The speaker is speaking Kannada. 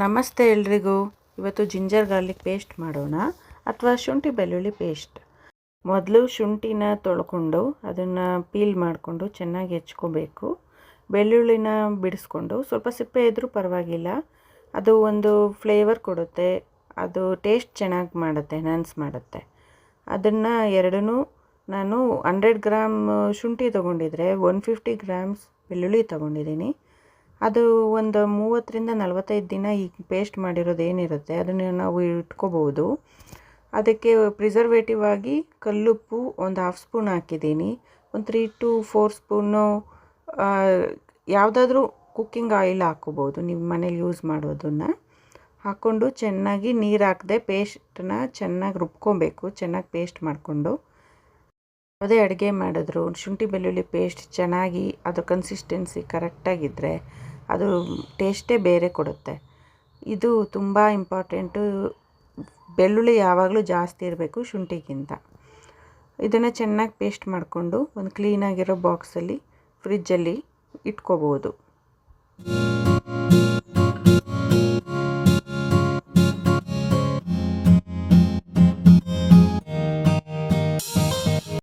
ನಮಸ್ತೆ ಎಲ್ರಿಗೂ. ಇವತ್ತು ಜಿಂಜರ್ ಗಾರ್ಲಿಕ್ ಪೇಸ್ಟ್ ಮಾಡೋಣ ಅಥವಾ ಶುಂಠಿ ಬೆಳ್ಳುಳ್ಳಿ ಪೇಸ್ಟ್. ಮೊದಲು ಶುಂಠಿನ ತೊಳ್ಕೊಂಡು ಅದನ್ನು ಪೀಲ್ ಮಾಡಿಕೊಂಡು ಚೆನ್ನಾಗಿ ಹೆಚ್ಕೋಬೇಕು. ಬೆಳ್ಳುಳ್ಳಿನ ಬಿಡಿಸ್ಕೊಂಡು ಸ್ವಲ್ಪ ಸಿಪ್ಪೆ ಇದ್ದರೂ ಪರವಾಗಿಲ್ಲ, ಅದು ಒಂದು ಫ್ಲೇವರ್ ಕೊಡುತ್ತೆ, ಅದು ಟೇಸ್ಟ್ ಚೆನ್ನಾಗಿ ಮಾಡುತ್ತೆ, ಎನ್ಹಾನ್ಸ್ ಮಾಡುತ್ತೆ. ಅದನ್ನು ಎರಡನ್ನೂ ನಾನು 100 ಗ್ರಾಮ್ ಶುಂಠಿ ತೊಗೊಂಡಿದ್ರೆ 150 ಗ್ರಾಮ್ಸ್ ಬೆಳ್ಳುಳ್ಳಿ ತೊಗೊಂಡಿದ್ದೀನಿ. ಅದು ಒಂದು 30ರಿಂದ 45 ದಿನ ಈ ಪೇಸ್ಟ್ ಮಾಡಿರೋದು ಏನಿರುತ್ತೆ ಅದನ್ನು ನಾವು ಇಟ್ಕೋಬೋದು. ಅದಕ್ಕೆ ಪ್ರಿಸರ್ವೇಟಿವ್ ಆಗಿ ಕಲ್ಲುಪ್ಪು ಒಂದು 1/2 ಸ್ಪೂನ್ ಹಾಕಿದ್ದೀನಿ. ಒಂದು 3 to 4 ಸ್ಪೂನು ಯಾವುದಾದ್ರೂ ಕುಕ್ಕಿಂಗ್ ಆಯಿಲ್ ಹಾಕ್ಕೋಬೋದು, ನೀವು ಮನೇಲಿ ಯೂಸ್ ಮಾಡೋದನ್ನು ಹಾಕ್ಕೊಂಡು ಚೆನ್ನಾಗಿ ನೀರು ಹಾಕದೆ ಪೇಸ್ಟನ್ನ ಚೆನ್ನಾಗಿ ರುಬ್ಕೊಬೇಕು. ಚೆನ್ನಾಗಿ ಪೇಸ್ಟ್ ಮಾಡಿಕೊಂಡು ಯಾವುದೇ ಅಡುಗೆ ಮಾಡಿದ್ರು ಶುಂಠಿ ಬೆಳ್ಳುಳ್ಳಿ ಪೇಸ್ಟ್ ಚೆನ್ನಾಗಿ ಅದು ಕನ್ಸಿಸ್ಟೆನ್ಸಿ ಕರೆಕ್ಟಾಗಿದ್ದರೆ ಅದು ಟೇಸ್ಟೇ ಬೇರೆ ಕೊಡುತ್ತೆ. ಇದು ತುಂಬ ಇಂಪಾರ್ಟೆಂಟು. ಬೆಳ್ಳುಳ್ಳಿ ಯಾವಾಗಲೂ ಜಾಸ್ತಿ ಇರಬೇಕು ಶುಂಠಿಗಿಂತ. ಇದನ್ನು ಚೆನ್ನಾಗಿ ಪೇಸ್ಟ್ ಮಾಡಿಕೊಂಡು ಒಂದು ಕ್ಲೀನಾಗಿರೋ ಬಾಕ್ಸಲ್ಲಿ ಫ್ರಿಜ್ಜಲ್ಲಿ ಇಟ್ಕೋಬೋದು.